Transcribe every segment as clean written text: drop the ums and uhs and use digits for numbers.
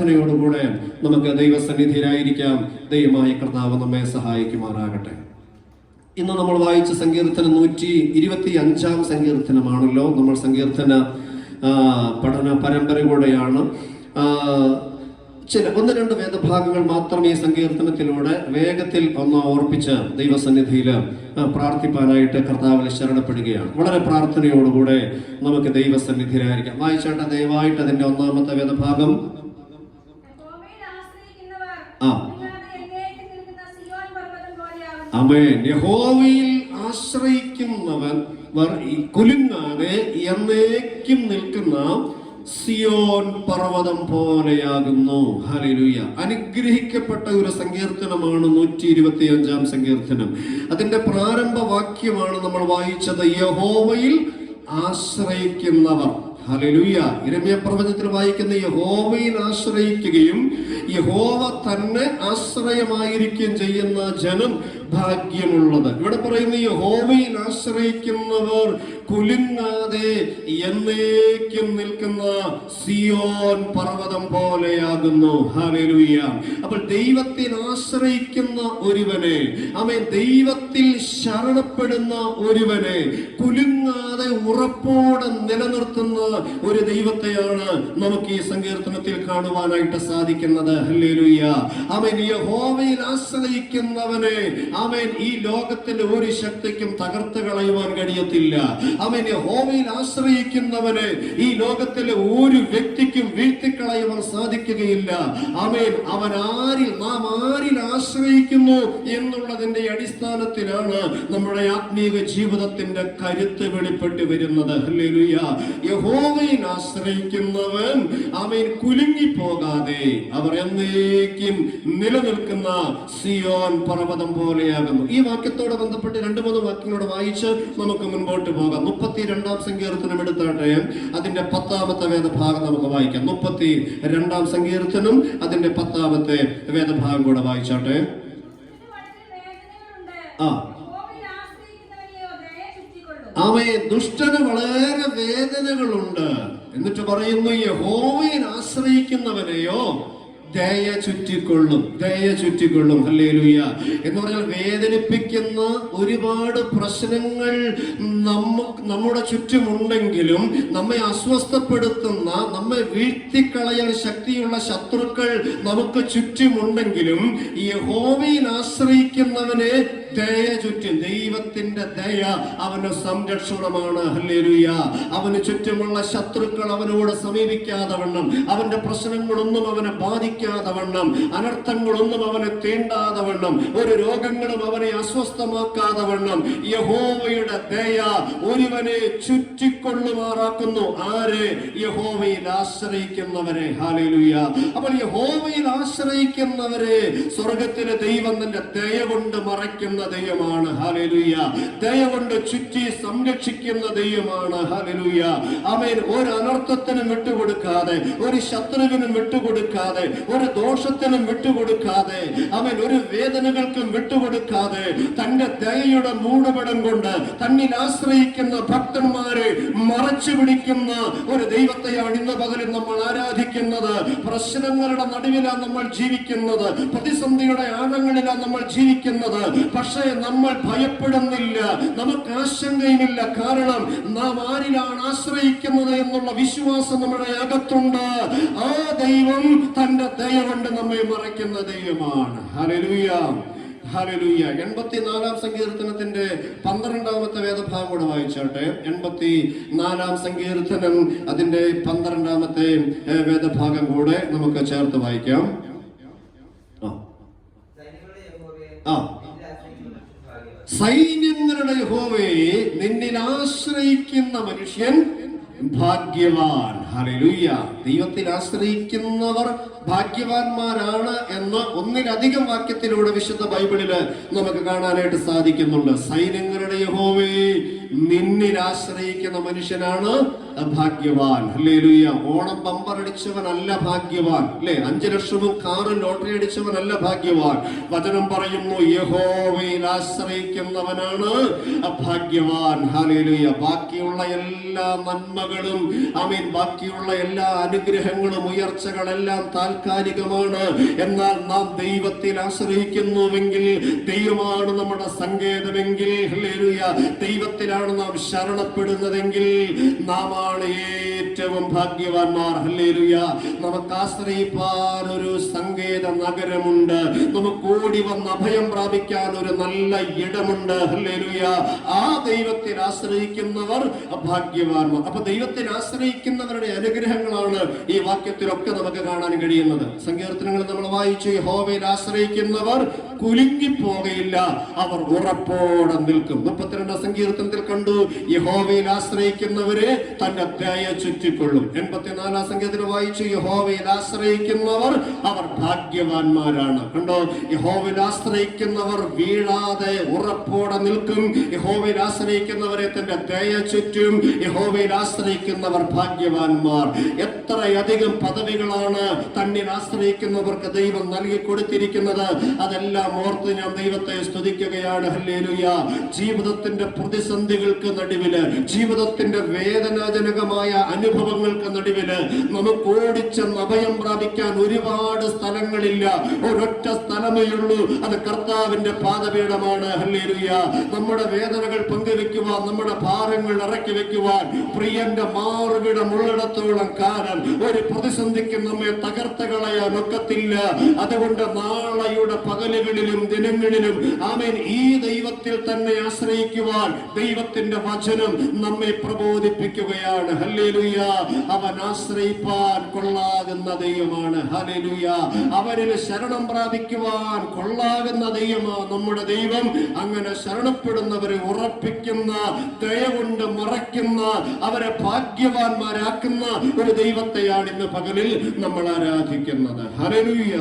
ോടുകൂടെ നമുക്ക് ദൈവസന്നിധിയിലായിരിക്കാം. ദൈവമായ കർത്താവ് നമ്മെ സഹായിക്കുമാറാകട്ടെ. ഇന്ന് നമ്മൾ വായിച്ച സങ്കീർത്തനം 125 സങ്കീർത്തനമാണല്ലോ. നമ്മൾ സങ്കീർത്തന പഠന പരമ്പരയോടെയാണ്. ഒന്ന് രണ്ട് വേദഭാഗങ്ങൾ മാത്രം ഈ സങ്കീർത്തനത്തിലൂടെ വേഗത്തിൽ ഒന്ന് ഓർപ്പിച്ച് ദൈവസന്നിധിയിൽ പ്രാർത്ഥിപ്പാനായിട്ട് കർത്താവിൽ ശരണപ്പെടുകയാണ്. വളരെ പ്രാർത്ഥനയോടുകൂടെ നമുക്ക് ദൈവസന്നിധിയിലായിരിക്കാം. വായിച്ചേട്ട ദയവായിട്ട് അതിന്റെ ഒന്നാമത്തെ വേദഭാഗം. ആമേൻ. യഹോവയിൽ ആശ്രയിക്കുന്നവർ കുലുങ്ങാതെ എന്നേക്കും നിൽക്കുന്ന സിയോൻ പർവ്വതം പോലെയാകുന്നു. ഹല്ലേലൂയ. അനുഗ്രഹിക്കപ്പെട്ട ഒരു സങ്കീർത്തനമാണ് 125 സങ്കീർത്തനം. അതിന്റെ പ്രാരംഭ വാക്യമാണ് നമ്മൾ വായിച്ചത്, യഹോവയിൽ ആശ്രയിക്കുന്നവർ. ഹല്ലേലൂയ. യിരെമ്യാ പ്രവചനത്തിൽ വായിക്കുന്ന യഹോവയിൽ ആശ്രയിക്കുകയും യഹോവ തന്നെ ആശ്രയമായിരിക്കുകയും ചെയ്യുന്ന ജനം ഭാഗ്യമുള്ളത്. ഇവിടെ പറയുന്ന യഹോവയിൽ ആശ്രയിക്കുന്നവർ കുലുങ്ങാതെ എന്നേക്കും നിൽക്കുന്ന സിയോൻ പർവ്വതം പോലെയാകുന്നു. ഹല്ലേലൂയ. അപ്പോൾ ദൈവത്തിൽ ആശ്രയിക്കുന്ന ഒരുവനെ, ആമേൻ, ദൈവത്തിൽ ശരണപ്പെടുന്ന ഒരുവനെ കുലുങ്ങാതെ ഉറപ്പോടെ നിലനിർത്തുന്ന ഒരു ദൈവത്തെയാണ് നമുക്ക് ഈ സങ്കീർത്തനത്തിൽ കാണുവാനായിട്ട് സാധിക്കുന്നത്. ഹല്ലേലൂയ. ആമേൻ. യഹോവയിൽ ആശ്രയിക്കുന്നവനെ, ആമേൻ, ഈ ലോകത്തിന്റെ ഒരു ശക്തിക്കും തകർത്ത് കളയുവാൻ കഴിയത്തില്ല. ആമേൻ. യഹോവയിൽ ആശ്രയിക്കുന്നവനെ ഈ ലോകത്തിലെ ഒരു വ്യക്തിക്കും വീഴ്ത്തിക്കളയുവാൻ സാധിക്കുകയില്ല. ആമേൻ. നാം ആരിൽ ആശ്രയിക്കുന്നു എന്നുള്ളതിന്റെ അടിസ്ഥാനത്തിലാണ് നമ്മുടെ ആത്മീയ ജീവിതത്തിന്റെ കരുത്ത് വെളിപ്പെട്ട് വരുന്നത്. ഹല്ലേലൂയ. യഹോവയിൽ ആശ്രയിക്കുന്നവൻ, ആമേൻ, കുലുങ്ങിപ്പോകാതെ അവർ എന്നേക്കും നിലനിൽക്കുന്ന സിയോൻ പർവ്വതം പോലെയാകുന്നു. ഈ വാക്യത്തോട് ബന്ധപ്പെട്ട് 2-3 വാക്യങ്ങളോട് വായിച്ച് നമുക്ക് മുൻപോട്ട് പോകാം. 32 സങ്കീർത്തനം എടുത്താട്ടെ, അതിന്റെ 10ാമത്തെ വേദഭാഗം നമുക്ക് വായിക്കാം. 32 സങ്കീർത്തനം അതിന്റെ 10ാമത്തെ വേദഭാഗം കൂടെ വായിച്ചാട്ടെ. ആമേൻ. ദുഷ്ടന് വളരെ വേദനകളുണ്ട്, എന്നിട്ട് പറയുന്നു യഹോവയിൽ ആശ്രയിക്കുന്നവനെയോ ദയ ചുറ്റിക്കൊള്ളും. ദയ ചുറ്റിക്കൊള്ളും. ഹല്ലേലൂയ. എന്ന് പറഞ്ഞാൽ വേദനിപ്പിക്കുന്ന ഒരുപാട് പ്രശ്നങ്ങൾ നമ്മുടെ ചുറ്റുമുണ്ടെങ്കിലും, നമ്മെ അസ്വസ്ഥപ്പെടുത്തുന്ന, നമ്മെ വീഴ്ത്തിക്കളയാൻ ശക്തിയുള്ള ശത്രുക്കൾ നമുക്ക് ചുറ്റുമുണ്ടെങ്കിലും, യഹോവയിൽ ആശ്രയിക്കുന്നവനെ ദയ ചുറ്റും. ദൈവത്തിന്റെ ദയ അവന് സംരക്ഷണമാണ്. ഹല്ലേലൂയ. അവന് ചുറ്റുമുള്ള ശത്രുക്കൾ അവനോട് സമീപിക്കാതെ വണ്ണം, അവന്റെ പ്രശ്നങ്ങളൊന്നും അവനെ ബാധിക്കാതെ വണ്ണം, അനർത്ഥങ്ങളൊന്നും അവനെ തീണ്ടാതെ വണ്ണം, ഒരു രോഗങ്ങളും അവനെ അസ്വസ്ഥമാക്കാതെ വണ്ണം യഹോവയുടെ ദയ ഒരുവനെ ചുറ്റിക്കൊള്ളുമാറാക്കുന്നു. ആരെ? യഹോവയിൽ ആശ്രയിക്കുന്നവരെ. ഹല്ലേലൂയ. അപ്പോൾ യഹോവയിൽ ആശ്രയിക്കുന്നവരെ സ്വർഗത്തിലെ ദൈവം തന്റെ ദയ കൊണ്ട് മറയ്ക്കുന്ന ദൈവമാണ്. ഹല്ലേലൂയ. ദയ കൊണ്ട് ചുറ്റി സംരക്ഷിക്കുന്ന ദൈവമാണ്. ഹല്ലേലൂയ. ആമേൻ. ഒരു അനർത്ഥത്തിനും വിട്ടുകൊടുക്കാതെ, ഒരു ശത്രുവിനും വിട്ടുകൊടുക്കാതെ, ഒരു ദോഷത്തിനും വിട്ടുകൊടുക്കാതെ, ആമേൻ, ഒരു വേദനകൾക്കും വിട്ടുകൊടുക്കാതെ തന്റെ ദയയുടെ മൂടുപടം കൊണ്ട് തന്നിൽ ആശ്രയിക്കുന്ന ഭക്തന്മാരെ മറച്ചു പിടിക്കുന്ന ഒരു ദൈവത്തെയാണ് ഇന്ന് പകലിൽ നമ്മൾ ആരാധിക്കുന്നത്. പ്രശ്നങ്ങളുടെ നടുവിലാണ് നമ്മൾ ജീവിക്കുന്നത്, പ്രതിസന്ധിയുടെ ആഴങ്ങളിലാണ് നമ്മൾ ജീവിക്കുന്നത്. പക്ഷേ നമ്മൾ ഭയപ്പെടുന്നില്ല, നമുക്ക് ആശങ്കയുമില്ല. കാരണം നാം ആരിലാണ് ആശ്രയിക്കുന്നത് എന്നുള്ള വിശ്വാസം നമ്മുടെ അകത്തുണ്ട്. ആ ദൈവം തന്റെ ദയ കൊണ്ട് നമ്മെ മറയ്ക്കുന്ന ദൈവമാണ്. ഹല്ലേലൂയ. ഹല്ലേലൂയ. 84 സങ്കീർത്തനത്തിന്റെ 12ാമത്തെ വേദഭാഗം കൂടെ വായിച്ചാട്ടെ. 84 സങ്കീർത്തനം അതിന്റെ 12ാമത്തെ വേദഭാഗം കൂടെ നമുക്ക് ചേർത്ത് വായിക്കാം. സൈന്യങ്ങളുടെ യഹോവയെ നിന്നിൽ ആശ്രയിക്കുന്ന മനുഷ്യൻ ഭാഗ്യവാൻ. ഹല്ലേലൂയ. ദൈവത്തിൽ ആശ്രയിക്കുന്നവർ ഭാഗ്യവാന്മാരാണ് എന്ന് ഒന്നിലധികം വാക്യത്തിലൂടെ വിശുദ്ധ ബൈബിളില് നമുക്ക് കാണാനായിട്ട് സാധിക്കുന്നുണ്ട്. സൈന്യങ്ങളുടെ യഹോവയെ നിന്നിൽ ആശ്രയിക്കുന്ന മനുഷ്യനാണ് ഭാഗ്യവാൻ. ഹല്ലേലൂയ. ഓണം ബമ്പർ അടിച്ചവനല്ല ഭാഗ്യവാൻ, അല്ലെ? 5 ലക്ഷവും കാറും ലോട്ടറി അടിച്ചവനല്ല ഭാഗ്യവാൻ. വചനം പറയുന്നു യഹോവയിൽ ആശ്രയിക്കുന്നവനാണ് ഭാഗ്യവാൻ. ഹല്ലേലൂയ. ബാക്കിയുള്ള എല്ലാ നന്മകളും, ആമേൻ, ബാക്കി ബാക്കിയുള്ള എല്ലാ അനുഗ്രഹങ്ങളും ഉയർച്ചകളെല്ലാം താൽക്കാലികമാണ്. എന്നാൽ നാം ദൈവത്തിൽ ആശ്രയിക്കുന്നുവെങ്കിൽ, ദൈവമാണ് നമ്മുടെ സങ്കേതമെങ്കിൽ, ഹല്ലേലൂയ, ദൈവത്തിലാണ് നാം ശരണപ്പെടുന്നതെങ്കിൽ നാം ആണ് ഏറ്റവും ഭാഗ്യവാന്മാർ. ഹല്ലേലൂയ. നമുക്ക് ആശ്രയിപ്പാൻ ഒരു സങ്കേത നഗരമുണ്ട്. നമുക്ക് ഓടി വന്ന് അഭയം പ്രാപിക്കാൻ ഒരു നല്ല ഇടമുണ്ട്. ഹല്ലേലൂയ. ആ ദൈവത്തിൽ ആശ്രയിക്കുന്നവർ ഭാഗ്യവാന്മാർ. അപ്പൊ ദൈവത്തിൽ ആശ്രയിക്കുന്നവരുടെ അനുഗ്രഹങ്ങളാണ് ഈ വാക്യത്തിലൊക്കെ നമുക്ക് കാണാൻ കഴിയുന്നത്. സങ്കീർത്തനങ്ങൾ നമ്മൾ വായിച്ചു, യഹോവയിൽ ആശ്രയിക്കുന്നവർ കുലുങ്ങിപ്പോകയില്ല, അവർ ഉറപ്പോടെ നിൽക്കും. 32 സങ്കീർത്തനത്തിൽ കണ്ടു, യഹോവയിൽ ആശ്രയിക്കുന്നവരെ തന്റെ ദയ ചുറ്റിക്കൊള്ളും. 84 സങ്കീർത്തനം വായിച്ചു, യഹോവയിൽ ആശ്രയിക്കുന്നവർ അവർ ഭാഗ്യവാന്മാരാണ്. കണ്ടോ, യഹോവയിൽ ആശ്രയിക്കുന്നവർ വീഴാതെ ഉറപ്പോടെ നിൽക്കും. യഹോവയിൽ ആശ്രയിക്കുന്നവരെ തന്റെ ദയ ചുറ്റും. യഹോവയിൽ ആശ്രയിക്കുന്നവർ ഭാഗ്യവാന്മാർ. എത്രയധികം പദവികളാണ് തന്നിൽ ആശ്രയിക്കുന്നവർക്ക് ദൈവം നൽകി കൊടുത്തിരിക്കുന്നത്. അതെല്ലാം ഓർത്ത് ഞാൻ ദൈവത്തെ സ്തുതിക്കുകയാണ്. ഹല്ലേലൂയ. ജീവിതത്തിന്റെ പ്രതിസന്ധികൾക്ക് നടുവില്, ജീവിതത്തിന്റെ വേദനാജനകമായ അനുഭവങ്ങൾക്ക് നടുവില് നമുക്ക് ഓടിച്ചെന്ന് അഭയം പ്രാപിക്കാൻ ഒരുപാട് സ്ഥലങ്ങളില്ല. ഒരൊറ്റ സ്ഥലമേ ഉള്ളൂ, അത് കർത്താവിന്റെ പാദപീഠമാണ്. ഹല്ലേലൂയ. നമ്മുടെ വേദനകൾ പങ്കുവെക്കുവാൻ, നമ്മുടെ ഭാരങ്ങൾ ഇറക്കി വെക്കുവാൻ പ്രിയന്റെ മാർവിടമുള്ളിടത്തോളം കാലം ഒരു പ്രതിസന്ധിക്ക് നമ്മെ തകർത്ത് കളയാൻ ഒക്കത്തില്ല. അതുകൊണ്ട് നാളെയുടെ പകലുകളിലും ദിനങ്ങളിലും ആമേൻ ഈ ദൈവത്തിൽ തന്നെ ആശ്രയിക്കുവാൻ ദൈവത്തിന്റെ വചനം നമ്മെ പ്രബോധിപ്പിക്കുകയാണ്. ഹല്ലേലൂയ. അവൻ ആശ്രയിപ്പാൻ കൊള്ളാകുന്ന ദൈവമാണ്. ഹല്ലേലൂയ. അവരിൽ ശരണം പ്രാപിക്കുവാൻ കൊള്ളാകുന്ന ദൈവമാണ് നമ്മുടെ ദൈവം. അങ്ങനെ ശരണപ്പെടുന്നവരെ ഉറപ്പിക്കുന്ന, ദയ കൊണ്ട് മറയ്ക്കുന്ന, അവരെ ഭാഗ്യവാന്മാരാക്കുന്ന ഒരു ദൈവത്തെയാണ് ഇന്ന് പകലിൽ നമ്മൾ ആരാധിക്കുന്നത്. ഹല്ലേലൂയ.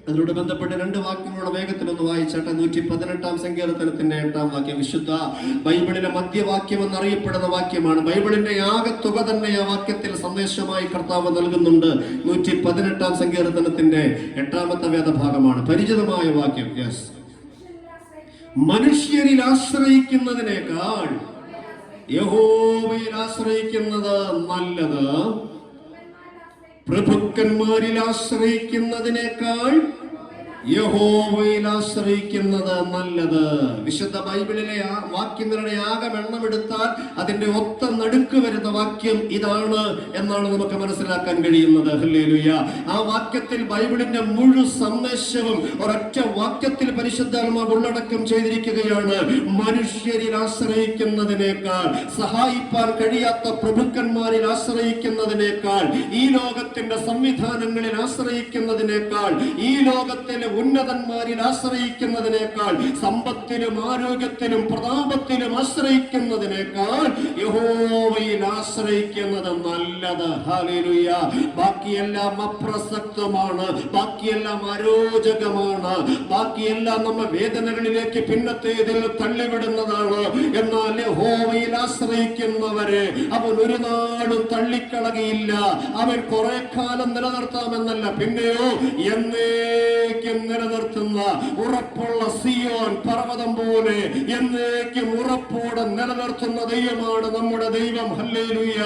അതിനോട് ബന്ധപ്പെട്ട് 2 വാക്യങ്ങളുടെ വേഗത്തിലൊന്ന് വായിച്ചാട്ടെ. 118 സങ്കീർത്തനത്തിന്റെ 8 വാക്യം വിശുദ്ധ ബൈബിളിലെ മധ്യവാക്യം എന്നറിയപ്പെടുന്ന വാക്യമാണ്. ബൈബിളിന്റെ ആകത്തുക തന്നെ ആ വാക്യത്തിൽ സന്ദേശമായി കർത്താവ് നൽകുന്നുണ്ട്. 118 സങ്കീർത്തനത്തിന്റെ 8 വേദഭാഗമാണ്. പരിചിതമായ വാക്യം. യെസ്. മനുഷ്യരിൽ ആശ്രയിക്കുന്നതിനേക്കാൾ യഹോവയിൽ ആശ്രയിക്കുന്നത് നല്ലത്, പ്രഭുക്കന്മാരിൽ ആശ്രയിക്കുന്നതിനേക്കാൾ യഹോവയിൽ ആശ്രയിക്കുന്നത് നല്ലത്. വിശുദ്ധ ബൈബിളിലെ ആ വാക്യങ്ങളുടെ ആകെ എണ്ണമെടുത്താൽ അതിന്റെ ഒത്ത നടുക്ക് വരുന്ന വാക്യം ഇതാണ് എന്നാണ് നമുക്ക് മനസ്സിലാക്കാൻ കഴിയുന്നത്. ഹല്ലേലൂയ. ആ വാക്യത്തിൽ ബൈബിളിന്റെ മുഴുവൻ സന്ദേശവും ഒരൊറ്റ വാക്യത്തിൽ പരിശുദ്ധാത്മാവ് ഉള്ളടക്കം ചെയ്തിരിക്കുകയാണ്. മനുഷ്യരിൽ ആശ്രയിക്കുന്നതിനേക്കാൾ, സഹായിപ്പാൻ കഴിയാത്ത പ്രഭുക്കന്മാരിൽ ആശ്രയിക്കുന്നതിനേക്കാൾ, ഈ ലോകത്തിന്റെ സംവിധാനങ്ങളിൽ ആശ്രയിക്കുന്നതിനേക്കാൾ, ഈ ലോകത്തിലെ ഉന്നതന്മാരിൽ ആശ്രയിക്കുന്നതിനേക്കാൾ, സമ്പത്തിലും ആരോഗ്യത്തിലും പ്രതാപത്തിലും ആശ്രയിക്കുന്നതിനേക്കാൾ യഹോവയിൽ ആശ്രയിക്കുന്നത് നല്ലത്. ഹല്ലേലൂയ. ബാക്കിയെല്ലാം അപ്രസക്തമാണ്, ബാക്കിയെല്ലാം അരോചകമാണ്, ബാക്കിയെല്ലാം നമ്മെ വേദനകളിലേക്ക് പിന്നത്തേതിൽ തള്ളിവിടുന്നതാണ്. എന്നാൽ യഹോവയിൽ ആശ്രയിക്കുന്നവരെ അവൻ ഒരു നാളും തള്ളിക്കളകയില്ല. അവൻ കുറെ കാലം നിലനിർത്താമെന്നല്ല, പിന്നെയോ എന്നേക്കും നിലനിർത്തുന്ന ഉറപ്പുള്ള സിയോൻ പർവ്വതം പോലെ എന്നേക്കും ഉറപ്പോടെ നിലനിർത്തുന്ന ദൈവമാണ് നമ്മുടെ ദൈവം. ഹല്ലേലൂയ.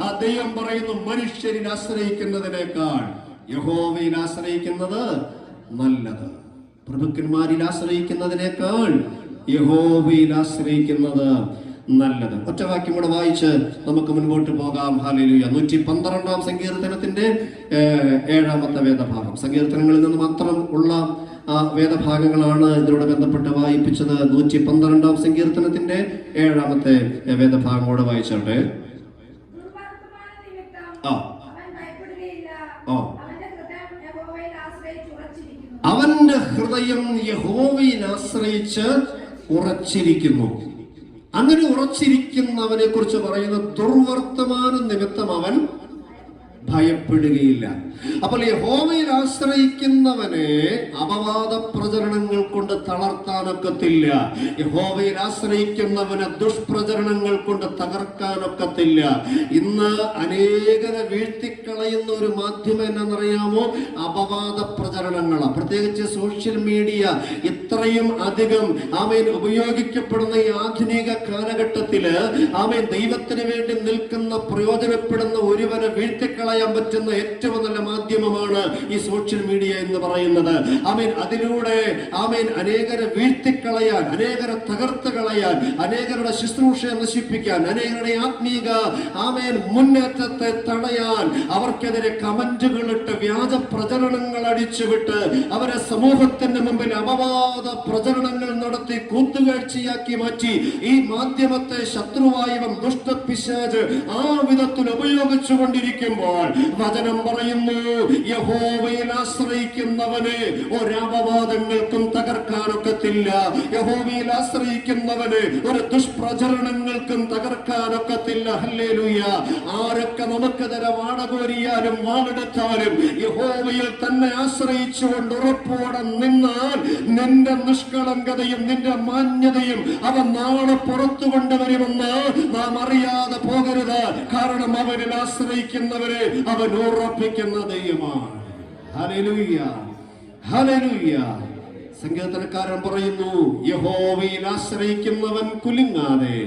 ആ ദൈവം പറയുന്നു, മനുഷ്യരിൽ ആശ്രയിക്കുന്നതിനേക്കാൾ യഹോവയിൽ ആശ്രയിക്കുന്നത് നല്ലത്, പ്രഭുക്കന്മാരിൽ ആശ്രയിക്കുന്നതിനേക്കാൾ യഹോവയിൽ ആശ്രയിക്കുന്നത് നല്ലത്. ഒറ്റവാക്യം കൂടെ വായിച്ച് നമുക്ക് മുൻപോട്ട് പോകാം. ഹല്ലേലൂയ. 112 സങ്കീർത്തനത്തിന്റെ 7 വേദഭാഗം. സങ്കീർത്തനങ്ങളിൽ നിന്ന് മാത്രം ഉള്ള വേദഭാഗങ്ങളാണ് ഇതിനോട് ബന്ധപ്പെട്ട് വായിപ്പിച്ചത്. 112 സങ്കീർത്തനത്തിന്റെ 7 വേദഭാഗം കൂടെ വായിച്ചോട്ടെ. അവന്റെ ഹൃദയം യഹോവയിൽ ആശ്രയിച്ച് ഉറച്ചിരിക്കുന്നു. അങ്ങനെ ഉറച്ചിരിക്കുന്നവനെ കുറിച്ച് പറയുന്ന ദുർവർത്തമാന നിമിത്തം അവൻ ഭയപ്പെടുകയില്ല. അപ്പോൾ യഹോവയിൽ ആശ്രയിക്കുന്നവനെ അപവാദ പ്രചരണങ്ങൾ കൊണ്ട് തളർത്താനൊക്കത്തില്ല. യഹോവയിൽ ആശ്രയിക്കുന്നവനെ ദുഷ്പ്രചരണങ്ങൾ കൊണ്ട് തകർക്കാനൊക്കത്തില്ല. ഇന്ന് അനേകരെ വീഴ്ത്തിക്കളയുന്ന ഒരു മാധ്യമം എന്നറിയാമോ? അപവാദ പ്രചരണങ്ങളാണ്. പ്രത്യേകിച്ച് സോഷ്യൽ മീഡിയ ഇത്രയും അധികം ഉപയോഗിക്കപ്പെടുന്ന ഈ ആധുനിക കാലഘട്ടത്തില് ദൈവത്തിന് വേണ്ടി നിൽക്കുന്ന പ്രയോജനപ്പെടുന്ന ഒരുവനെ വീഴ്ത്തിക്കളയാൻ പറ്റുന്ന ഏറ്റവും നല്ല മാധ്യമമാണ് ഈ സോഷ്യൽ മീഡിയ എന്ന് പറയുന്നത്. അതിലൂടെ അനേകരെ വീഴ്ത്തിക്കളയാൻ, അനേകരെ തകർത്ത് കളയാൻ, അനേകരുടെ ശുശ്രൂഷയെ നശിപ്പിക്കാൻ, അനേകരുടെ ആത്മീക മുന്നേറ്റത്തെ തടയാൻ അവർക്കെതിരെ കമന്റുകളിട്ട് വ്യാജ പ്രചരണങ്ങൾ അടിച്ചുവിട്ട് അവരെ സമൂഹത്തിന്റെ മുമ്പിൽ അപവാദ പ്രചരണങ്ങൾ നടത്തി കൂത്തുകാഴ്ചയാക്കി മാറ്റി ഈ മാധ്യമത്തെ ശത്രുവായവൻ ദുഷ്ടപിശാച് ആ വിധത്തിൽ ഉപയോഗിച്ചു കൊണ്ടിരിക്കുമ്പോൾ വചനം പറയുന്നു, യഹോവയിൽ ആശ്രയിക്കുന്നവനെ ഒരപവാദങ്ങൾക്കും തകർക്കാനൊക്കത്തില്ല. യഹോവയിൽ ആശ്രയിക്കുന്നവനെ ഒരു ദുഷ്പ്രചരണങ്ങൾക്കും തകർക്കാനൊക്കത്തില്ല. ഹല്ലേലൂയ. ആരൊക്കെ നമുക്കെതിരെ വാടകോരിയാലും വാളെടുത്താലും യഹോവയിൽ തന്നെ ആശ്രയിച്ചുകൊണ്ട് ഉറപ്പോടെ നിന്നാൽ നിന്റെ നിഷ്കളങ്കതയും നിന്റെ മാന്യതയും അവൻ നാളെ പുറത്തു കൊണ്ടുവരുമെന്ന് നാം അറിയാതെ പോകരുത്. കാരണം അവനിൽ ആശ്രയിക്കുന്നവരെ അവൻ ഉറപ്പിക്കുന്ന ദൈവമാണ്. Hallelujah, hallelujah. സങ്കീർത്തനക്കാരൻ പറയുന്നു, യഹോവയിൽ ആശ്രയിക്കുന്നവൻ കുലുങ്ങാതെ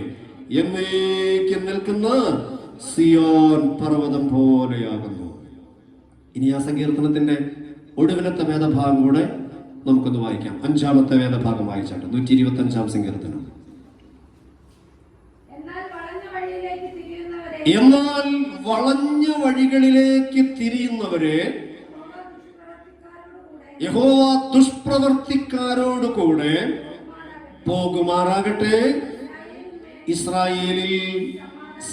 എന്നേക്കും നിൽക്കുന്ന സിയോൻ പർവ്വതം പോലെയാകുന്നു. ഇനി ആ സങ്കീർത്തനത്തിന്റെ ഒടുവിലത്തെ വേദഭാഗം കൂടെ നമുക്കൊന്ന് വായിക്കാം. 5-ാമത്തെ വേദഭാഗം വായിച്ചാട്ട് 125-ാം സങ്കീർത്തനം. എന്നാൽ വളഞ്ഞ വഴികളിലേക്ക് തിരിയുന്നവരെ യഹോവ ദുഷ്പ്രവർത്തിക്കാരോടുകൂടെ പോകുമാറാകട്ടെ. ഇസ്രായേലിൽ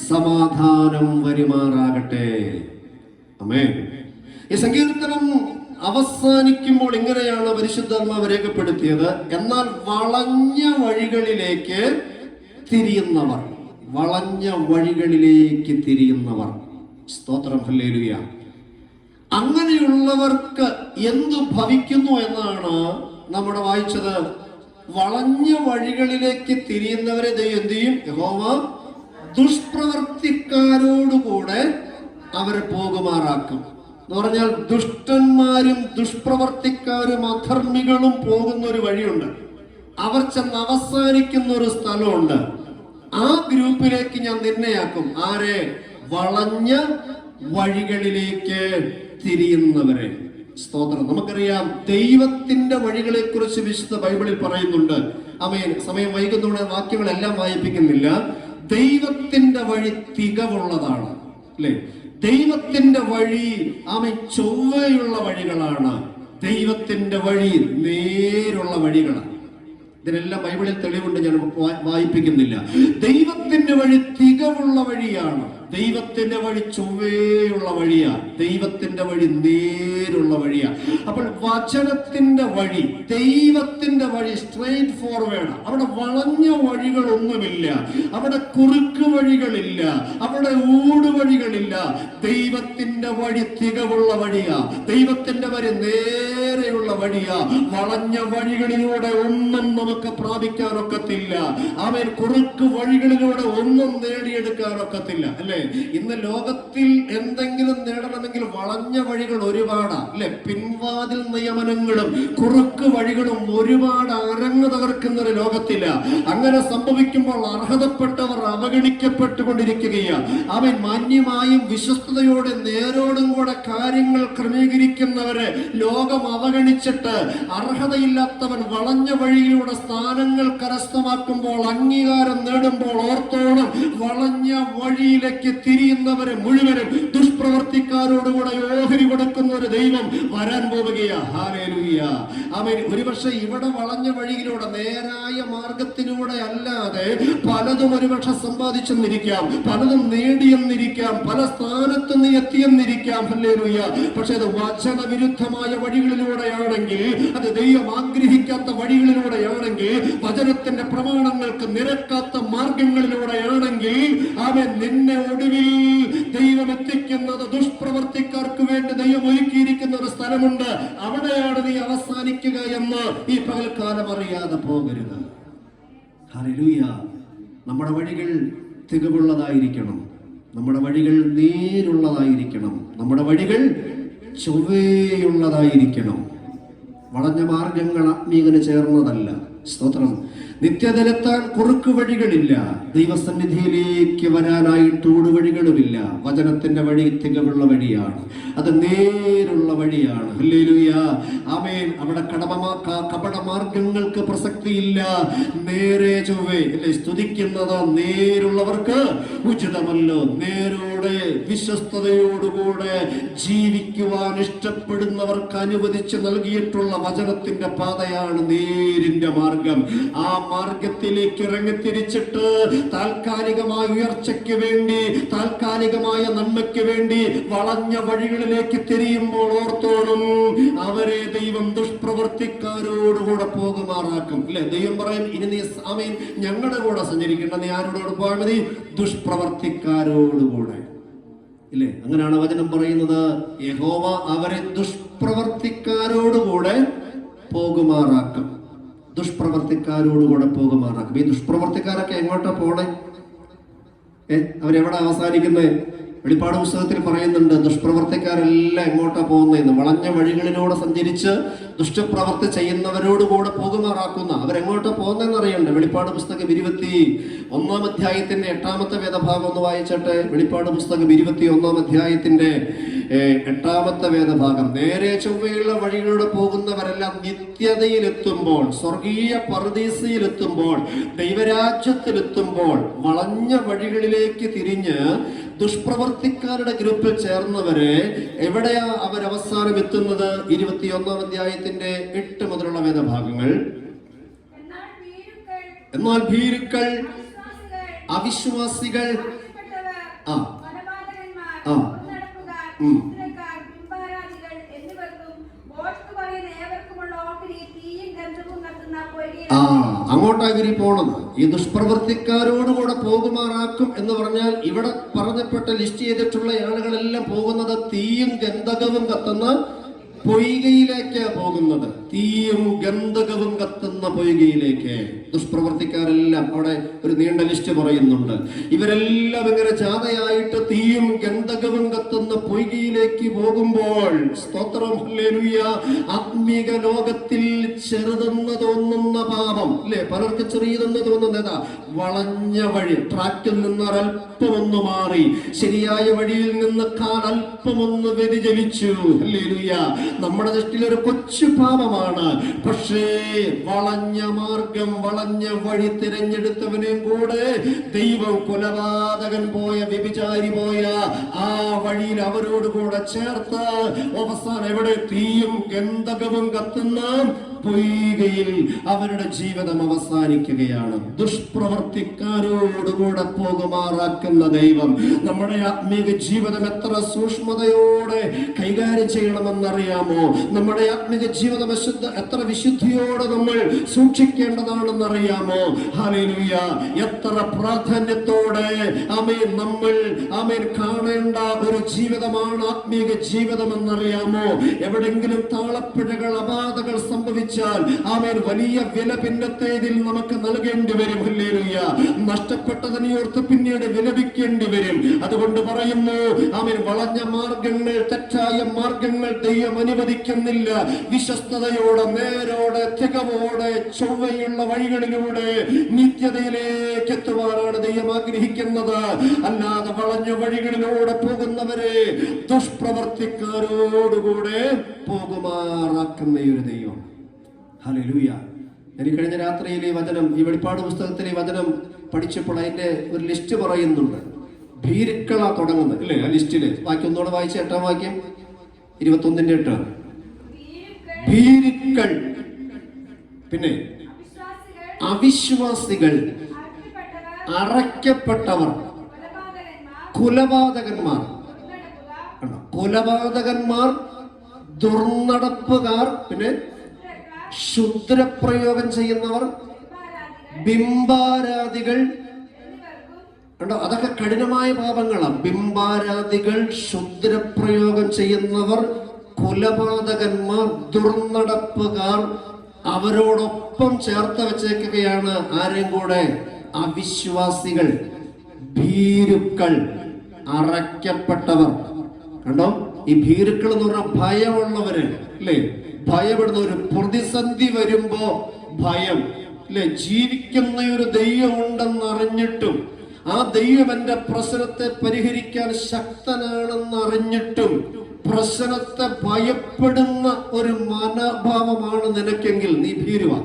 സമാധാനം വരുമാറാകട്ടെ. ആമേൻ. ഈ സങ്കീർത്തനം അവസാനിക്കുമ്പോൾ ഇങ്ങനെയാണ് പരിശുദ്ധാത്മാവ് രേഖപ്പെടുത്തിയത്, എന്നാൽ വളഞ്ഞ വഴികളിലേക്ക് തിരിയുന്നവർ, വളഞ്ഞ വഴികളിലേക്ക് തിരിയുന്നവർ. സ്തോത്രം, ഹല്ലേലൂയ. അങ്ങനെയുള്ളവർക്ക് എന്തു ഭവിക്കുന്നു എന്നാണ് നമ്മുടെ വായിച്ചത്. വളഞ്ഞ വഴികളിലേക്ക് തിരിയുന്നവരെ ദൈവം എന്ത് ചെയ്യും? യഹോവ ദുഷ്പ്രവർത്തിക്കാരോടുകൂടെ അവരെ പോകുമാറാക്കും എന്ന് പറഞ്ഞാൽ ദുഷ്ടന്മാരും ദുഷ്പ്രവർത്തിക്കാരും അധർമ്മികളും പോകുന്ന ഒരു വഴിയുണ്ട്. അവർ ചെന്ന് അവസാനിക്കുന്ന ഒരു സ്ഥലമുണ്ട്. ആ ഗ്രൂപ്പിലേക്ക് ഞാൻ നിന്നെയാക്കും. ആരെ? വളഞ്ഞ വഴികളിലേക്ക് തിരിയുന്നവരെ. സ്തോത്രം. നമുക്കറിയാം ദൈവത്തിന്റെ വഴികളെ കുറിച്ച് വിശുദ്ധ ബൈബിളിൽ പറയുന്നുണ്ട്. ആമേൻ. സമയം വൈകുന്നതോടെ വാക്യങ്ങളെല്ലാം വായിപ്പിക്കുന്നില്ല. ദൈവത്തിന്റെ വഴി തികവുള്ളതാണ്, അല്ലെ? ദൈവത്തിന്റെ വഴി ചൊവ്വയുള്ള വഴികളാണ്. ദൈവത്തിന്റെ വഴി നേരുള്ള വഴികളാണ്. ഇതിനെല്ലാം ബൈബിളിൽ തെളിവുണ്ട്, ഞാൻ വായിപ്പിക്കുന്നില്ല. ദൈവത്തിന്റെ വഴി തികവുള്ള വഴിയാണ്. ദൈവത്തിന്റെ വഴി ചൊവ്വയുള്ള വഴിയാണ്. ദൈവത്തിന്റെ വഴി നേരുള്ള വഴിയാണ്. അപ്പോൾ വചനത്തിന്റെ വഴി, ദൈവത്തിന്റെ വഴി സ്ട്രെയിറ്റ് ഫോർവേഡ്. അവിടെ വളഞ്ഞ വഴികളൊന്നുമില്ല, അവിടെ കുറുക്ക് വഴികളില്ല, അവിടെ ഊടുവഴികളില്ല. ദൈവത്തിന്റെ വഴി തികവുള്ള വഴിയാ. ദൈവത്തിന്റെ വഴി നേരെയുള്ള വഴിയാ. വളഞ്ഞ വഴികളിലൂടെ ഒന്നും നമുക്ക് പ്രാപിക്കാനൊക്കത്തില്ല. അവൻ കുറുക്ക് വഴികളിലൂടെ ഒന്നും നേടിയെടുക്കാനൊക്കത്തില്ല, അല്ലെ? ഇന്ന് ലോകത്തിൽ എന്തെങ്കിലും നേടണമെങ്കിൽ വളഞ്ഞ വഴികൾ ഒരുപാടാ, അല്ലെ? പിൻവാതിൽ നിയമനങ്ങളും കുറുക്ക് വഴികളും ഒരുപാട് അരങ്ങ് തകർക്കുന്ന ഒരു ലോകത്തില്ല. അങ്ങനെ സംഭവിക്കുമ്പോൾ അർഹതപ്പെട്ടവർ അവഗണിക്കപ്പെട്ടുകൊണ്ടിരിക്കുകയാണ്. അവൻ മാന്യമായും വിശ്വസ്തയോടെ നേരോടും കൂടെ കാര്യങ്ങൾ ക്രമീകരിക്കുന്നവരെ ലോകം അവഗണിച്ചിട്ട് അർഹതയില്ലാത്തവൻ വളഞ്ഞ വഴിയിലൂടെ സ്ഥാനങ്ങൾ കരസ്ഥമാക്കുമ്പോൾ, അംഗീകാരം നേടുമ്പോൾ ഓർത്തോണം, വളഞ്ഞ വഴിയിലേക്ക് തിരിയുന്നവരെ മുഴുവനും ദുഷ്പ്രവർത്തിക്കാരോടുകൂടെ ഓഹരി കൊടുക്കുന്ന ഒരു ദൈവം വരാൻ പോവുകയാ. ഹല്ലേലൂയ. ആമേൻ. ഒരുപക്ഷെ ഇവിടെ വളഞ്ഞ വഴിയിലൂടെ നേരായ മാർഗത്തിലൂടെ അല്ലാതെ പലതും ഒരുപക്ഷെ സമ്പാദിച്ചെന്നിരിക്കാം, പലതും നേടിയെന്നിരിക്കാം, പല സ്ഥാനത്ത് നീ എത്തിയെന്നിരിക്കാം. ഹല്ലേലൂയ. പക്ഷെ അത് വചനവിരുദ്ധമായ വഴികളിലൂടെയാണെങ്കിൽ, അത് ദൈവം ആഗ്രഹിക്കാത്ത വഴികളിലൂടെയാണെങ്കിൽ, വചനത്തിന്റെ പ്രമാണങ്ങൾക്ക് നിരക്കാത്ത മാർഗങ്ങളിലൂടെയാണെങ്കിൽ, അവൻ നിന്നെ ഒടുവിൽ ദൈവം എത്തിക്കുന്നത് ദുഷ്പ്രവർത്തിക്കാർക്ക് വേണ്ടി ദൈവം ഒരുക്കിയിരിക്കുന്ന ഒരു സ്ഥലമുണ്ട്. അവിടെയാണ് നീ അവസാനിക്കുക എന്ന് ഈ പകൽക്കാലം അറിയാതെ പോകരുത്. ഹല്ലേലൂയ. നമ്മുടെ വഴികൾ തികവുള്ളതായിരിക്കണം, നമ്മുടെ വഴികൾ നേരുള്ളതായിരിക്കണം, നമ്മുടെ വഴികൾ ചൊവ്വയുള്ളതായിരിക്കണം. വളഞ്ഞ മാർഗങ്ങൾ ആത്മീകന് ചേർന്നതല്ല. സ്തോത്രം. നിത്യതയിലെത്താൻ കുറുക്കു വഴികളില്ല, ദൈവസന്നിധിയിലേക്ക് വരാനായിട്ട് ഊടുവഴികളുമില്ല. വചനത്തിന്റെ വഴി തികവുള്ള വഴിയാണ്, അത് നേരുള്ള വഴിയാണ്. ഹല്ലേലൂയ. ആമേൻ. അവിടെ കപട മാർഗങ്ങൾക്ക് പ്രസക്തിയില്ല. നേരെ ചൊവ്വേ അല്ലെ സ്തുതിക്കുന്നത് നേരുള്ളവർക്ക് ഉചിതമല്ലോ. നേരോടെ വിശ്വസ്തയോടുകൂടെ ജീവിക്കുവാൻ ഇഷ്ടപ്പെടുന്നവർക്ക് അനുവദിച്ച് നൽകിയിട്ടുള്ള വചനത്തിന്റെ പാതയാണ് നേരിന്റെ മാർഗം. ആ മാർഗത്തിലേക്ക് ഇറങ്ങിത്തിരിച്ചിട്ട് താൽക്കാലികമായ ഉയർച്ചയ്ക്ക് വേണ്ടി, താൽക്കാലികമായ നന്മയ്ക്ക് വേണ്ടി വളഞ്ഞ വഴികളിലേക്ക് തിരിയുമ്പോൾ ഓർത്തോണം, അവരെ ദൈവം ദുഷ്പ്രവർത്തിക്കാരോടുകൂടെ പോകുമാറാക്കും. അല്ലെ, ദൈവം പറയും, ഇനി നീ ആമേൻ ഞങ്ങളുടെ കൂടെ സഞ്ചരിക്കേണ്ട, നീ ആരോടോട് പോകാൻ മതി? ദുഷ്പ്രവർത്തിക്കാരോടുകൂടെ. ഇല്ലേ, അങ്ങനെയാണ് വചനം പറയുന്നത്. യഹോവ അവരെ ദുഷ്പ്രവർത്തിക്കാരോടുകൂടെ പോകുമാറാക്കും. ദുഷ്പ്രവർത്തിക്കാരോടുകൂടെ പോകുമാറാക്കും. ഈ ദുഷ്പ്രവർത്തിക്കാരൊക്കെ എങ്ങോട്ടാ പോണേ? അവരെവിടെ അവസാനിക്കുന്നേ? വെളിപ്പാട് പുസ്തകത്തിൽ പറയുന്നുണ്ട്, ദുഷ്പ്രവർത്തിക്കാരെല്ലാം എങ്ങോട്ടാ പോകുന്നതെന്ന്. വളഞ്ഞ വഴികളിലൂടെ സഞ്ചരിച്ച് ദുഷ്ടപ്രവർത്തി ചെയ്യുന്നവരോടുകൂടെ പോകുമാറാക്കുന്ന അവരെങ്ങോട്ടാ പോകുന്നതെന്ന് അറിയണ്ടേ? വെളിപ്പാട് പുസ്തകം 21 അധ്യായത്തിന്റെ 8-ാമത്തെ വേദഭാഗം ഒന്ന് വായിച്ചട്ടെ. വെളിപ്പാട് പുസ്തകം 21 അധ്യായത്തിന്റെ 8-ാമത്തെ വേദഭാഗം. നേരെ ചൊവ്വയുള്ള വഴികളിലൂടെ പോകുന്നവരെല്ലാം നിത്യതയിലെത്തുമ്പോൾ, സ്വർഗീയ പർദീസയിലെത്തുമ്പോൾ, ദൈവരാജ്യത്തിലെത്തുമ്പോൾ വളഞ്ഞ വഴികളിലേക്ക് തിരിഞ്ഞ് ദുഷ്പ്രവർത്തിക്കാരുടെ ഗ്രൂപ്പിൽ ചേർന്നവരെ എവിടെയാ അവരവസാനം എത്തുന്നത്? 21 അധ്യായത്തിന്റെ 8 മുതലുള്ള വേദഭാഗങ്ങൾ. എന്നാൽ ഭീരുക്കൾ, അവിശ്വാസികൾ, അങ്ങോട്ടായി പോണത്. ഈ ദുഷ്പ്രവർത്തിക്കാരോടുകൂടെ പോകുമാറാക്കും എന്ന് പറഞ്ഞാൽ, ഇവിടെ പറഞ്ഞപ്പെട്ട ലിസ്റ്റ് ചെയ്തിട്ടുള്ള ആളുകളെല്ലാം പോകുന്നത് തീയും ഗന്ധകവും കത്തുന്ന പൊയ്കയിലേക്ക് പോകുന്നത്. തീയും ഗന്ധകവും കത്തുന്ന പൊയ്കയിലേക്ക്. ദുഷ്പ്രവർത്തിക്കാരെല്ലാം അവിടെ ഒരു നീണ്ട ലിസ്റ്റ് പറയുന്നുണ്ട്. ഇവരെല്ലാം ഇങ്ങനെ ജാഥയായിട്ട് തീയും ഗന്ധകവും കത്തുന്ന പൊയ്കയിലേക്ക് പോകുമ്പോൾ, സ്തോത്രം, ഹല്ലേലൂയ, ആത്മീക ലോകത്തിൽ ചെറുതെന്ന് തോന്നുന്ന പാപം, അല്ലെ, പലർക്ക് ചെറിയതെന്ന് തോന്നുന്നതാ വളഞ്ഞ വഴി, ട്രാക്കിൽ നിന്ന് ഒരൽപ്പമൊന്ന് മാറി, ശരിയായ വഴിയിൽ നിന്ന് കാൽ അല്പമൊന്ന് വ്യതിചലിച്ചു. ഹല്ലേലൂയ. നമ്മുടെ ദൃഷ്ടിയിൽ ഒരു കൊച്ചു പാപമാണ്. പക്ഷേ വളഞ്ഞ മാർഗം, വളഞ്ഞ വഴി തിരഞ്ഞെടുത്തവനെയും കൂടെ ദൈവം കൊലപാതകൻ പോയ, വ്യഭിചാരി പോയ ആ വഴിയിൽ അവരോടുകൂടെ ചേർത്ത് അവസാനം എവിടെ? തീയും ഗന്ധകവും കത്തുന്ന പൊയ്കയിൽ അവരുടെ ജീവിതം അവസാനിക്കുകയാണ്. ദുഷ്പ്രവർത്തിക്കാരോടുകൂടെ പോകുമാറാക്കുന്ന ദൈവം നമ്മുടെ ആത്മീക ജീവിതം എത്ര സൂക്ഷ്മതയോടെ കൈകാര്യം ചെയ്യണമെന്നറിയാമോ? നമ്മുടെ ആത്മീക ജീവിതം എത്ര വിശുദ്ധിയോടെ നമ്മൾ സൂക്ഷിക്കേണ്ടതാണെന്നറിയാമോ? ഹല്ലേലൂയ. എത്ര പ്രാധാന്യത്തോടെ ആമേൻ നമ്മൾ കാണേണ്ട ഒരു ജീവിതമാണ് ആത്മീക ജീവിതം എന്നറിയാമോ? എവിടെങ്കിലും താളപ്പിഴകൾ, അപാധകൾ സംഭവിച്ചാൽ ആമേൻ വലിയ വില പിന്നത്തെ ഇതിൽ നമുക്ക് നൽകേണ്ടി വരും. ഹല്ലേലൂയ. നഷ്ടപ്പെട്ടതിനെ ഓർത്ത് പിന്നീട് വിലപിക്കേണ്ടി വരും. അതുകൊണ്ട് പറയുന്നു, ആമേൻ, വളഞ്ഞ മാർഗങ്ങൾ, തെറ്റായ മാർഗങ്ങൾ ദൈവം അനുവദിക്കുന്നില്ല. വിശ്വസ്തയോടെ, നേരോടെ, തികവോടെ, ചൊവ്വയുള്ള വഴികളിലൂടെ നിത്യതയിലേക്ക് എത്തുവാനാണ് ദൈവം ആഗ്രഹിക്കുന്നത്. അല്ലാതെ വളഞ്ഞ വഴികളിലൂടെ പോകുന്നവരെ ദുഷ്പ്രവർത്തിക്കാരോടുകൂടെ പോകുമാറാക്കുന്ന ഒരു ദൈവം. ഹല്ലേലൂയ. എനിക്ക് കഴിഞ്ഞ രാത്രിയിൽ ഈ വചനം, ഈ വെളിപ്പാട് പുസ്തകത്തിലെ ഈ വചനം പഠിച്ചപ്പോൾ അതിന്റെ ഒരു ലിസ്റ്റ് പറയുന്നുണ്ട്. ഭീരുക്കളാ തുടങ്ങുന്നത്, അല്ലേ? ആ ലിസ്റ്റില് വാക്യം ഒന്നുകൂടെ വായിച്ച 8-ാം വാക്യം, 21-8. ഭീരുക്കൾ, പിന്നെ അവിശ്വാസികൾ, അറയ്ക്കപ്പെട്ടവർ, കുലപാതകന്മാർ, കൊലപാതകന്മാർ, ദുർനടപ്പുകാർ, പിന്നെ ക്ഷുദ്രപ്രയോഗം ചെയ്യുന്നവർ, ബിംബാരാധികൾ. കണ്ടോ, അതൊക്കെ കഠിനമായ പാപങ്ങളാണ്. ബിംബാരാധികൾ, ക്ഷുദ്രപ്രയോഗം ചെയ്യുന്നവർ, കൊലപാതകന്മാർ, ദുർനടപ്പുകാർ. അവരോടൊപ്പം ചേർത്ത് വെച്ചേക്കുകയാണ് ആരെയും കൂടെ? അവിശ്വാസികൾ, ഭീരുക്കൾ, അറയ്ക്കപ്പെട്ടവർ. കണ്ടോ, ഈ ഭീരുക്കൾ എന്ന് പറഞ്ഞാൽ ഭയമുള്ളവര്, അല്ലേ? ഭയപ്പെടുന്ന, ഒരു പ്രതിസന്ധി വരുമ്പോ ഭയം, അല്ലെ? ജീവിക്കുന്ന ഒരു ദൈവം ഉണ്ടെന്ന് അറിഞ്ഞിട്ടും, ആ ദൈവം എന്റെ പ്രശ്നത്തെ പരിഹരിക്കാൻ ശക്തനാണെന്ന് അറിഞ്ഞിട്ടും പ്രശ്നത്തെ ഭയപ്പെടുന്ന ഒരു മനോഭാവമാണ് നിനക്കെങ്കിൽ നീ ഭീരുവാ,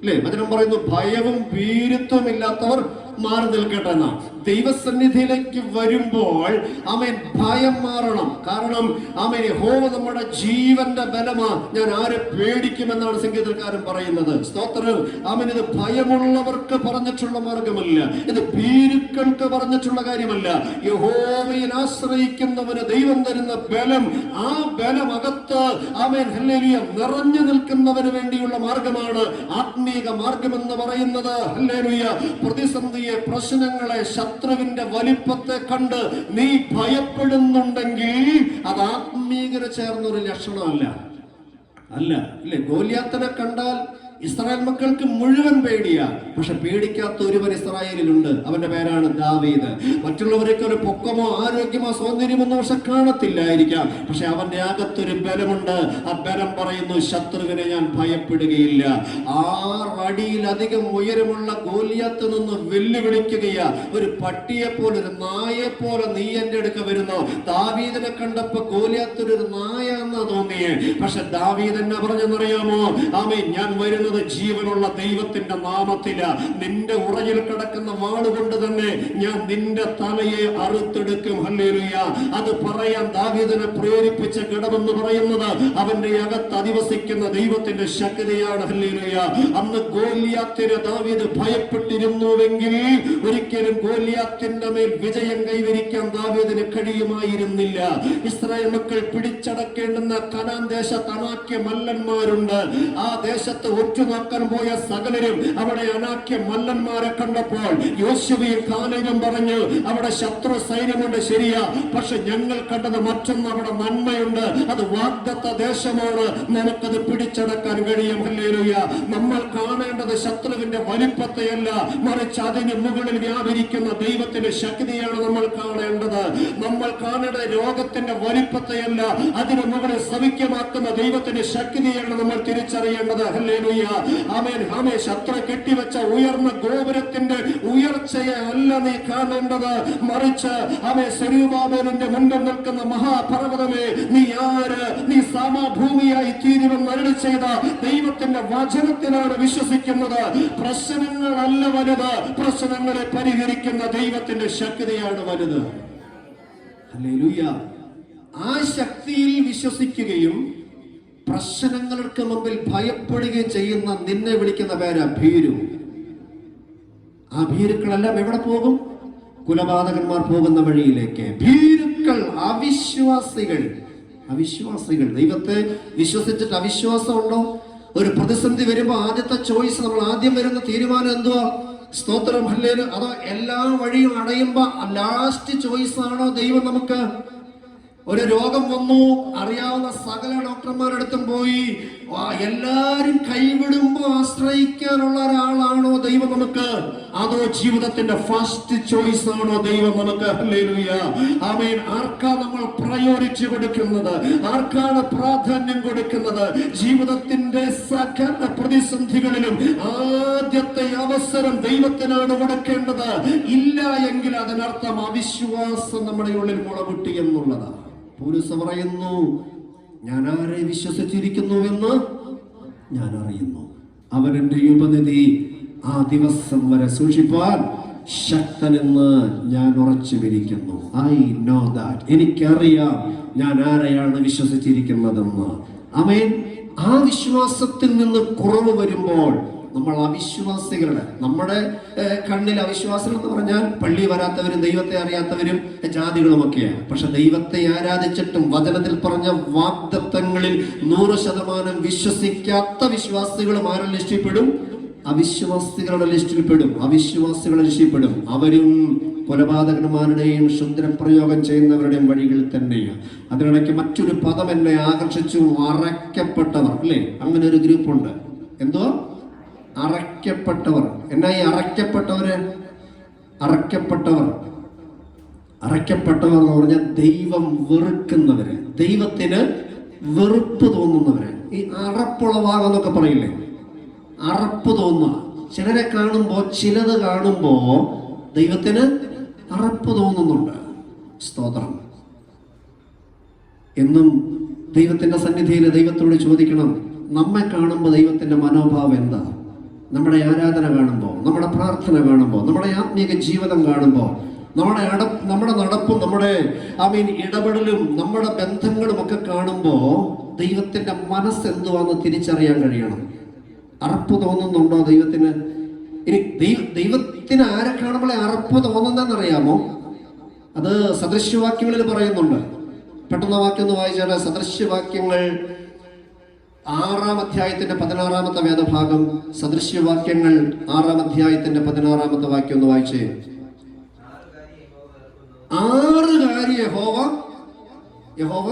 അല്ലേ? വചനം പറയുന്നു, ഭയവും ഭീരുത്വം ഇല്ലാത്തവർ മാറി നിൽക്കട്ടെ എന്നാ. ദൈവസന്നിധിയിലേക്ക് വരുമ്പോൾ ആമേൻ ഭയം മാറണം. കാരണം ആമേൻ യഹോവ നമ്മുടെ ജീവന്റെ ബലമാ, ഞാൻ ആരെ പേടിക്കുമെന്നാണ് സംഗീതക്കാരൻ പറയുന്നത്. സ്തോത്രം. ആമേൻ ഇത് ഭയമുള്ളവർക്ക് പറഞ്ഞിട്ടുള്ള മാർഗമല്ല, ഇത് ഭീരുക്കൾക്ക് പറഞ്ഞിട്ടുള്ള കാര്യമല്ല. യഹോവയിൽ ആശ്രയിക്കുന്നവന് ദൈവം തരുന്ന ബലം, ആ ബലം അകത്ത് ആമേൻ ഹല്ലേലൂയ നിറഞ്ഞു നിൽക്കുന്നവന് വേണ്ടിയുള്ള മാർഗമാണ് ആത്മീക മാർഗമെന്ന് പറയുന്നത്. ഹല്ലേലൂയ. പ്രതിസന്ധിയെ, പ്രശ്നങ്ങളെ, ശത്രുവിന്റെ വലിപ്പത്തെ കണ്ട് നീ ഭയപ്പെടുന്നുണ്ടെങ്കിൽ അത് ആത്മീകത ചേർന്നൊരു ലക്ഷണമല്ല. അല്ലേ? ഗോലിയാത്തിനെ കണ്ടാൽ ഇസ്രായേൽ മക്കൾക്ക് മുഴുവൻ പേടിയാ. പക്ഷെ പേടിക്കാത്ത ഒരുവൻ ഇസ്രായേലിലുണ്ട്, അവന്റെ പേരാണ് ദാവീദ്. മറ്റുള്ളവരൊക്കെ ഒരു പൊക്കമോ ആരോഗ്യമോ സൗന്ദര്യമൊന്നും പക്ഷെ കാണത്തില്ലായിരിക്കാം, പക്ഷെ അവന്റെ അകത്തൊരു ബലമുണ്ട്. ആ ബലം പറയുന്നു, ശത്രുവിനെ ഞാൻ ഭയപ്പെടുകയില്ല. 6 അടിയിലധികം ഉയരമുള്ള ഗോലിയാത്ത് നിന്ന് വെല്ലുവിളിക്കുകയാ. ഒരു പട്ടിയെ പോലെ, ഒരു നായെ പോലെ നീ എന്റെ അടുക്ക വരുന്നു. ദാവീദിനെ കണ്ടപ്പോ ഗോലിയാത്ത് ഒരു നായ എന്നാ തോന്നിയേ, പക്ഷെ ദാവീദ് എന്നെ പറഞ്ഞെന്നറിയാമോ? ആമേൻ, ഞാൻ വരുന്നത് ജീവനുള്ള ദൈവത്തിന്റെ നാമത്തില. നിന്റെ ഉറയിൽ കിടക്കുന്ന വാളുകൊണ്ട് തന്നെ ഞാൻ നിന്റെ തലയെ അറുത്തെടുക്കും. ഹല്ലേലൂയ. അത് പറയാൻ ദാവീദിനെ പ്രേരിപ്പിച്ച ഘടമെന്ന് പറയുന്നത് അവന്റെ അകത്ത് അധിവസിക്കുന്ന ദൈവത്തിന്റെ ശക്തിയാണ്. ഹല്ലേലൂയ. അന്ന് ഗോലിയാത്തിനെ ദാവീദ് ഭയപ്പെട്ടിരുന്നുവെങ്കിൽ ഒരിക്കലും ഗോലിയാത്തിന്റെ മേൽ വിജയം കൈവരിക്കാൻ ദാവീദിന് കഴിയുമായിരുന്നില്ല. ഇസ്രായേൽ മക്കൾ പിടിച്ചടക്കേണ്ടുന്ന കനാൻ ദേശത്ത് അനാക്യ മല്ലന്മാരുണ്ട്. ആ ദേശത്ത് ഒറ്റുനോക്കാൻ പോയ സകലരും അവിടെ അനാക്യ മല്ലന്മാരെ കണ്ടപ്പോൾ യോശുവയും കാലേബും പറഞ്ഞു, അവിടെ ശത്രു സൈന്യമുണ്ട്, ശരിയാ, പക്ഷെ ഞങ്ങൾ കണ്ടത് മറ്റൊന്ന്, അവിടെ നന്മയുണ്ട്, അത് വാഗ്ദത്ത ദേശമാണ്, നമുക്കത് പിടിച്ചടക്കാൻ കഴിയും. ഹല്ലേലൂയ. നമ്മൾ കാണേണ്ടത് ശത്രുവിന്റെ വലിപ്പത്തെയല്ല, മറിച്ച് അതിന് മുകളിൽ വ്യാപരിക്കുന്ന ദൈവത്തിന്റെ ശക്തിയാണ് നമ്മൾ കാണേണ്ടത്. നമ്മൾ കാണേണ്ടത് രോഗത്തിന്റെ വലിപ്പത്തെയല്ല, അതിന് മുകളിൽ സൗഖ്യമാക്കുന്ന ദൈവത്തിന്റെ ശക്തിയാണ് നമ്മൾ തിരിച്ചറിയേണ്ടത്. ഹല്ലേലൂയ. ആമേൻ. ആമേൻ. ശത്രു കെട്ടിവെച്ച ഉയർന്ന ഗോപുരത്തിന്റെ ഉയർച്ചയെ അല്ല നീ കാണേണ്ടത്, മറിച്ച് ആമേൻ സെരുബാബേലിന്റെ മുന്നിൽ നിൽക്കുന്ന മഹാപർവ്വതമേ, നീ ആര്? നീ സമഭൂമിയായി തീരുമെന്ന് അരുളി ചെയ്ത ദൈവത്തിന്റെ വചനത്തിലാണ് വിശ്വസിക്കുന്നത്. പ്രശ്നങ്ങളല്ല വലുത്, പ്രശ്നങ്ങളെ പരിഹരിക്കുന്ന ദൈവത്തിന്റെ ശക്തിയാണ് വലുത്. ഹല്ലേലൂയ. ആ ശക്തിയിൽ വിശ്വസിക്കുകയും പ്രശ്നങ്ങൾക്ക് മുമ്പിൽ ഭയപ്പെടുകയും ചെയ്യുന്ന നിന്നെ വിളിക്കുന്ന പേരാ ഭീരു. ആ ഭീരുക്കളെല്ലാം എവിടെ പോകും? കുലപാതകന്മാർ പോകുന്ന വഴിയിലേക്ക്. ഭീരുക്കൾ, അവിശ്വാസികൾ. ദൈവത്തെ വിശ്വസിച്ചിട്ട് അവിശ്വാസം ഉണ്ടോ? ഒരു പ്രതിസന്ധി വരുമ്പോ ആദ്യത്തെ ചോയ്സ്, നമ്മൾ ആദ്യം വരുന്ന തീരുമാനം എന്തുവാ? സ്തോത്രം, ഹല്ലേലൂയ. അതോ എല്ലാ വഴിയും അടയുമ്പോ ലാസ്റ്റ് ചോയ്സ് ആണോ ദൈവം നമുക്ക്? ഒരു രോഗം വന്നു, അറിയാവുന്ന സകല ഡോക്ടർമാരടുത്തും പോയി, എല്ലാരും കൈവിടുമ്പോ ആശ്രയിക്കാനുള്ള ഒരാളാണോ ദൈവം നമുക്ക്? അതോ ജീവിതത്തിന്റെ ഫസ്റ്റ് ചോയ്സ് ആണോ ദൈവം നമുക്ക്? ഹല്ലേലൂയ. ആമേൻ. ആർക്കാ നമ്മൾ പ്രയോറിറ്റി കൊടുക്കുന്നത്? ആർക്കാണ് പ്രാധാന്യം കൊടുക്കുന്നത്? ജീവിതത്തിന്റെ സകല പ്രതിസന്ധികളിലും ആദ്യത്തെ അവസരം ദൈവത്തിനാണ് കൊടുക്കേണ്ടത്. ഇല്ല എങ്കിൽ അതിനർത്ഥം അവിശ്വാസം നമ്മുടെ ഉള്ളിൽ മുളപൊട്ടി എന്നുള്ളതാണ്. പൗലോസ് പറയുന്നു, ഞാൻ ആരെ വിശ്വസിച്ചിരിക്കുന്നുവെന്ന് ഞാൻ അറിയുന്നു, അവൻ എന്റെ ഉപനിധി ആ ദിവസം വരെ സൂക്ഷിപ്പാൻ ശക്തനെന്ന് ഞാൻ ഉറച്ചുമിരിക്കുന്നു. I know that. എനിക്കറിയാം ഞാൻ ആരെയാണ് വിശ്വസിച്ചിരിക്കുന്നതെന്ന്. ആമേൻ. ആ വിശ്വാസത്തിൽ നിന്ന് കുറവ് വരുമ്പോൾ നമ്മൾ അവിശ്വാസികളുടെ, നമ്മുടെ കണ്ണിൽ അവിശ്വാസികൾ എന്ന് പറഞ്ഞാൽ പള്ളി വരാത്തവരും ദൈവത്തെ അറിയാത്തവരും ജാതികളുമൊക്കെയാണ്. പക്ഷെ ദൈവത്തെ ആരാധിച്ചിട്ടും വചനത്തിൽ പറഞ്ഞ വാഗ്ദത്തങ്ങളിൽ 100% വിശ്വസിക്കാത്ത വിശ്വാസികളും ആരുടെ ലിസ്റ്റിൽപ്പെടും? അവിശ്വാസികളുടെ ലിസ്റ്റിൽപ്പെടും. അവിശ്വാസികളുടെ ലിസ്റ്റിൽപ്പെടും. അവരും കൊലപാതകന്മാരുടെയും ക്ഷുദ്രപ്രയോഗം ചെയ്യുന്നവരുടെയും വഴികളിൽ തന്നെയാണ്. അതിനിടയ്ക്ക് മറ്റൊരു പദം എന്നെ ആകർഷിച്ചു, അറയ്ക്കപ്പെട്ടവർ. അല്ലേ, അങ്ങനെ ഒരു ഗ്രൂപ്പുണ്ട്. എന്തോ അറയ്ക്കപ്പെട്ടവർ. എന്നാ ഈ അറയ്ക്കപ്പെട്ടവര്? അറയ്ക്കപ്പെട്ടവർ എന്ന് പറഞ്ഞാൽ ദൈവം വെറുക്കുന്നവര്, ദൈവത്തിന് വെറുപ്പ് തോന്നുന്നവര്. ഈ അറപ്പുളവാകെന്നൊക്കെ പറയില്ലേ, അറപ്പ് തോന്നുക. ചിലരെ കാണുമ്പോ, ചിലത് കാണുമ്പോ ദൈവത്തിന് അറപ്പ് തോന്നുന്നുണ്ട്. സ്തോത്രം. എന്നും ദൈവത്തിന്റെ സന്നിധിയിൽ ദൈവത്തോട് ചോദിക്കണം, നമ്മെ കാണുമ്പോൾ ദൈവത്തിന്റെ മനോഭാവം എന്താ? നമ്മുടെ ആരാധന കാണുമ്പോൾ, നമ്മുടെ പ്രാർത്ഥന കാണുമ്പോൾ, നമ്മുടെ ആത്മീക ജീവിതം കാണുമ്പോൾ, നമ്മുടെ നടപ്പും നമ്മുടെ ഇടപെടലും നമ്മുടെ ബന്ധങ്ങളും ഒക്കെ കാണുമ്പോൾ ദൈവത്തിന്റെ മനസ്സ് എന്തുവാന്ന് തിരിച്ചറിയാൻ കഴിയണം. അറപ്പ് തോന്നുന്നുണ്ടോ ദൈവത്തിന്? ഇനി ദൈവത്തിന് ആരെ കാണുമ്പോഴേ അറപ്പ് തോന്നുന്നതെന്നറിയാമോ? അത് സദൃശ്യവാക്യങ്ങളിൽ പറയുന്നുണ്ട്. പെട്ടെന്ന് വാക്യം ഒന്ന് വായിച്ചാൽ, സദൃശ്യവാക്യങ്ങൾ 6-ാം അധ്യായത്തിന്റെ 16-ാമത്തെ വേദഭാഗം. സദൃശ്യവാക്യങ്ങൾ 6-ാം അധ്യായത്തിന്റെ 16-ാമത്തെ വാക്യം ഒന്ന് വായിച്ചേ. 6 കാര്യം യഹോവ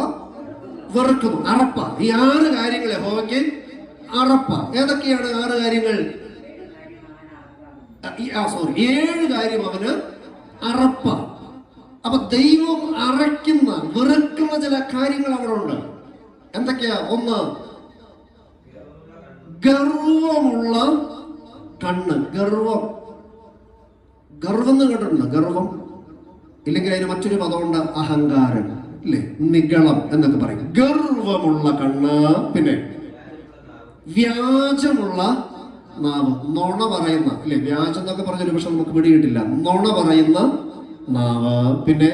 വെറുക്കുന്നു. അറപ്പ. ഈ 6 കാര്യങ്ങൾ യഹോവയ്ക്ക് അറപ്പ. ഏതൊക്കെയാണ് 6 കാര്യങ്ങൾ? 7 കാര്യം അവന് അറപ്പ. അപ്പൊ ദൈവം അറയ്ക്കുന്ന, വെറുക്കുന്ന ചില കാര്യങ്ങൾ അവിടെ ഉണ്ട്. എന്തൊക്കെയാ? 1, ഗർവമുള്ള കണ്ണ്. ഗർവം എന്ന് കേട്ടിട്ടുണ്ട്? ഗർവം ഇല്ലെങ്കിൽ അതിന് മറ്റൊരു പദമുണ്ട്, അഹങ്കാരം. ഇല്ലേ, നിഗളം എന്നൊക്കെ പറയും. ഗർവമുള്ള കണ്ണ്. പിന്നെ വ്യാജമുള്ള നാവ്. നുണ പറയുന്ന, ഇല്ലേ, വ്യാജം എന്നൊക്കെ പറഞ്ഞൊരു പക്ഷെ നമുക്ക് പിടികിട്ടില്ല. നുണ പറയുന്ന നാവ്. പിന്നെ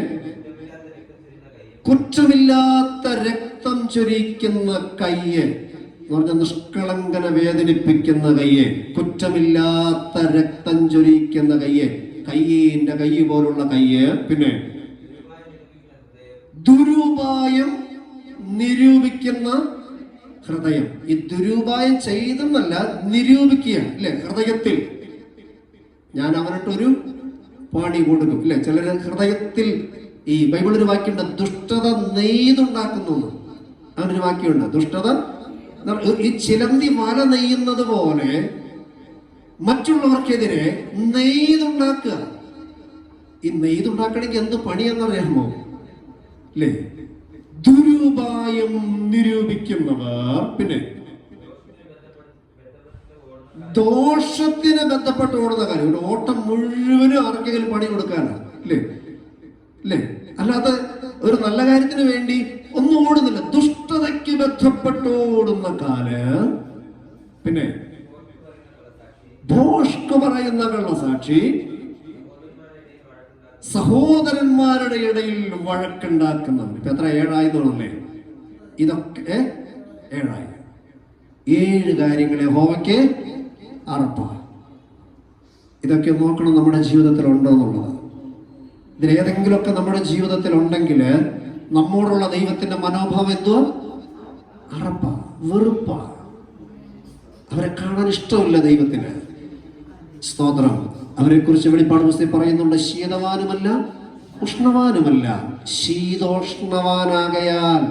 കുറ്റമില്ലാത്ത രക്തം ചൊരിക്കുന്ന കയ്യ് എന്ന് പറഞ്ഞ നിഷ്കളങ്കനെ വേദനിപ്പിക്കുന്ന കയ്യ്. കുറ്റമില്ലാത്ത രക്തം ചൊരിക്കുന്ന കയ്യ്. കയ്യിന്റെ കയ്യ് പോലുള്ള കയ്യ്. പിന്നെ ദുരുപായം നിരൂപിക്കുന്ന ഹൃദയം. ഈ ദുരുപായം ചെയ്തെന്നല്ല, നിരൂപിക്കുക. ഇല്ലേ, ഹൃദയത്തിൽ ഞാൻ അവനിട്ടൊരു പാണി കൊടുക്കും. ഇല്ലേ, ചിലര് ഹൃദയത്തിൽ, ഈ ബൈബിളൊരു വാക്യമുണ്ട്, ദുഷ്ടത നെയ്തുണ്ടാക്കുന്നു. അങ്ങനൊരു വാക്യമുണ്ട്. ദുഷ്ടത ഈ ചിലന്തി വല നെയ്യുന്നത് പോലെ മറ്റുള്ളവർക്കെതിരെ നെയ്തുണ്ടാക്കുക. ഈ നെയ്തുണ്ടാക്കണമെങ്കിൽ എന്ത് പണിയെന്നറിയാമോ? അല്ലേ, ദുരുപായം നിരൂപിക്കുന്നവർ. പിന്നെ ദോഷത്തിന് ബന്ധപ്പെട്ട് ഓടുന്ന കാര്യം. ഒരു ഓട്ടം മുഴുവനും ആർക്കെങ്കിലും പണി കൊടുക്കാനാണ്. അല്ലേ, അല്ലാതെ ഒരു നല്ല കാര്യത്തിന് വേണ്ടി ഒന്നും ഓടുന്നില്ല. ദുഷ്ടതയ്ക്ക് ബന്ധപ്പെട്ട് ഓടുന്ന കാല്. പിന്നെ ഭോഷ്ക് പറയുന്ന കള്ളസാക്ഷി. സഹോദരന്മാരുടെ ഇടയിൽ വഴക്കുണ്ടാക്കുന്നവർ. ഇപ്പൊ എത്ര? 7 തോന്നല്ലേ? ഇതൊക്കെ 7. 7 കാര്യങ്ങൾ യഹോവയ്ക്ക് അറപ്പ. ഇതൊക്കെ നോക്കണം നമ്മുടെ ജീവിതത്തിൽ ഉണ്ടോ എന്നുള്ളത്. ഇതിലേതെങ്കിലുമൊക്കെ നമ്മുടെ ജീവിതത്തിൽ ഉണ്ടെങ്കിൽ നമ്മോടുള്ള ദൈവത്തിന്റെ മനോഭാവം എന്തുവാ? അറപ്പ, വെറുപ്പ. അവരെ കാണാൻ ഇഷ്ടമില്ല ദൈവത്തിന്. സ്തോത്രം. അവരെ കുറിച്ച് വെളിപ്പാട് പുസ്തകത്തിൽ പറയുന്നുണ്ട്, ശീതവാനുമല്ല ഉഷ്ണവാനുമല്ല, ശീതോഷ്ണവാനാകയാൽ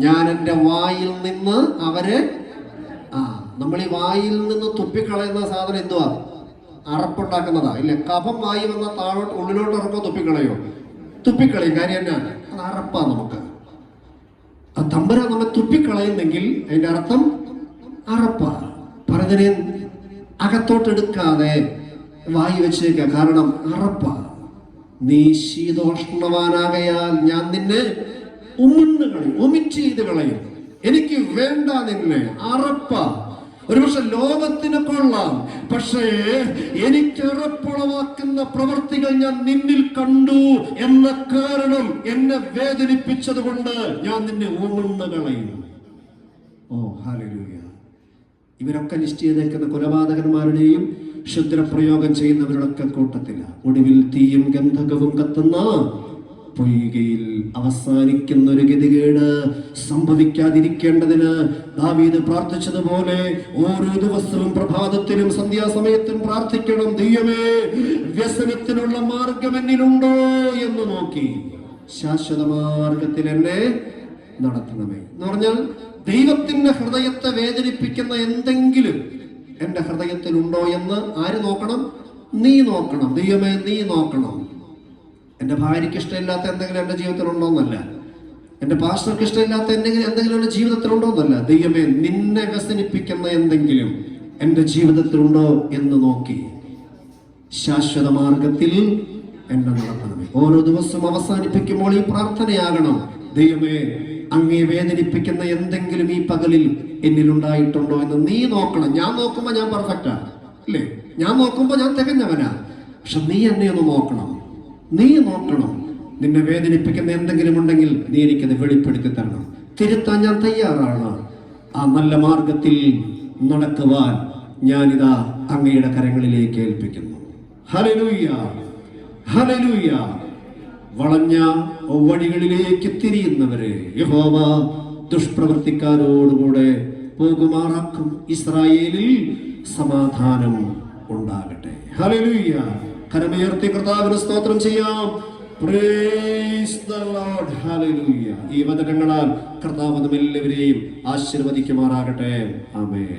ഞാൻ എൻ്റെ വായിൽ നിന്ന് അവരെ. നമ്മൾ ഈ വായിൽ നിന്ന് തുപ്പിക്കളയുന്ന സാധനം എന്തുവാ? അറപ്പുണ്ടാക്കുന്നതാ. ഇല്ല, കഫം വായി വന്ന താഴോട്ട് ഉള്ളിലോട്ട് ഇറക്കോ? തുപ്പിക്കളയോ? തുപ്പിക്കളയും. കാര്യം എന്നാ? അത് അറപ്പാ. നമുക്ക് ആ തമ്പുരാൻ നമ്മെ തുപ്പിക്കളയുന്നെങ്കിൽ അതിന്റെ അർത്ഥം അറപ്പാ. പറഞ്ഞതിനെ അകത്തോട്ടെടുക്കാതെ വായി വെച്ചേക്ക. കാരണം അറപ്പ. നീ ശീതോഷ്ണവാനാകയാൽ ഞാൻ നിന്നെ ഉമിണ്ട് കളയും, ഒമിറ്റ് ചെയ്ത് കളയും. എനിക്ക് വേണ്ട നിന്നെ. അറപ്പ. ഒരുപക്ഷെ ലോകത്തിന് കൊള്ളാം, പക്ഷേ എനിക്ക് അറപ്പുളവാക്കുന്ന പ്രവർത്തികൾ ഞാൻ നിന്നിൽ കണ്ടു എന്ന കാരണം എന്നെ വേദനിപ്പിച്ചത് കൊണ്ട് ഞാൻ നിന്നെ ഉമിണ്ട് കളയും. ഓ ഹല്ലേലൂയ. ഇവരൊക്കെ ലിസ്റ്റ് ചെയ്തേക്കുന്ന കൊലപാതകന്മാരുടെയും ക്ഷുദ്രപ്രയോഗം ചെയ്യുന്നവരുടെയൊക്കെ കൂട്ടത്തില. ഒടുവിൽ തീയും ഗന്ധകവും കത്തുന്ന പൊയ്കയിൽ അവസാനിക്കുന്ന ഒരു ഗതികേട് സംഭവിക്കാതിരിക്കേണ്ടതിന് ദാവീദ് പ്രാർത്ഥിച്ചതുപോലെ ഓരോ ദിവസവും പ്രഭാതത്തിലും സന്ധ്യാസമയത്തും പ്രാർത്ഥിക്കണം. ദൈവമേ, വ്യസനത്തിനുള്ള മാർഗം എന്നിലുണ്ടോ എന്ന് നോക്കി ശാശ്വത മാർഗത്തിൽ എന്നെ നടത്തണമേ എന്ന് പറഞ്ഞാൽ, ദൈവത്തിന്റെ ഹൃദയത്തെ വേദനിപ്പിക്കുന്ന എന്തെങ്കിലും എന്റെ ഹൃദയത്തിലുണ്ടോ എന്ന് ആര് നോക്കണം? നീ നോക്കണം. ദൈവമേ, നീ നോക്കണം. എൻ്റെ ഭാര്യയ്ക്ക് ഇഷ്ടമില്ലാത്ത എന്തെങ്കിലും എൻ്റെ ജീവിതത്തിലുണ്ടോ എന്നല്ല, എൻ്റെ പാസ്റ്റർക്ക് ഇഷ്ടമില്ലാത്ത എന്തെങ്കിലും എൻ്റെ ജീവിതത്തിലുണ്ടോ എന്നല്ല. ദൈവമേ, നിന്നെ വ്യസനിപ്പിക്കുന്ന എന്തെങ്കിലും എൻ്റെ ജീവിതത്തിലുണ്ടോ എന്ന് നോക്കി ശാശ്വത മാർഗത്തിൽ എന്നെ നടത്തണമേ. ഓരോ ദിവസവും അവസാനിപ്പിക്കുമ്പോൾ ഈ പ്രാർത്ഥനയാകണം. ദൈവമേ, അങ്ങേ വേദനിപ്പിക്കുന്ന എന്തെങ്കിലും ഈ പകലിൽ എന്നിലുണ്ടായിട്ടുണ്ടോ എന്ന് നീ നോക്കണം. ഞാൻ നോക്കുമ്പോൾ ഞാൻ പെർഫെക്റ്റാ അല്ലേ? ഞാൻ നോക്കുമ്പോൾ ഞാൻ തികഞ്ഞവനാ. പക്ഷെ നീ എന്നെ ഒന്ന് നോക്കണം. നീ നോക്കണം. നിന്നെ വേദനിപ്പിക്കുന്ന എന്തെങ്കിലും ഉണ്ടെങ്കിൽ നീ എനിക്കത് വെളിപ്പെടുത്തി തരണം. തിരുത്താൻ ഞാൻ തയ്യാറാണ്. ആ നല്ല മാർഗത്തിൽ നടക്കുവാൻ ഞാനിതാ അങ്ങയുടെ കരങ്ങളിലേക്ക് ഏൽപ്പിക്കുന്നു. Hallelujah, hallelujah. വളഞ്ഞ വഴികളിലേക്ക് തിരിയുന്നവരെ യഹോവ ദുഷ്പ്രവർത്തിക്കാരോടുകൂടെ പോകുമാറാക്കും. ഇസ്രായേലിൽ സമാധാനം ഉണ്ടാകട്ടെ. ഹല്ലേലൂയ. കരമുയർത്തി കർത്താവിന് സ്തോത്രം ചെയ്യാം. Praise the Lord. ഹല്ലേലൂയ. ഈ വചനങ്ങളാൽ കർത്താവ് നമ്മെല്ലാവരെയും ആശീർവദിക്കുമാറാകട്ടെ. ആമേൻ.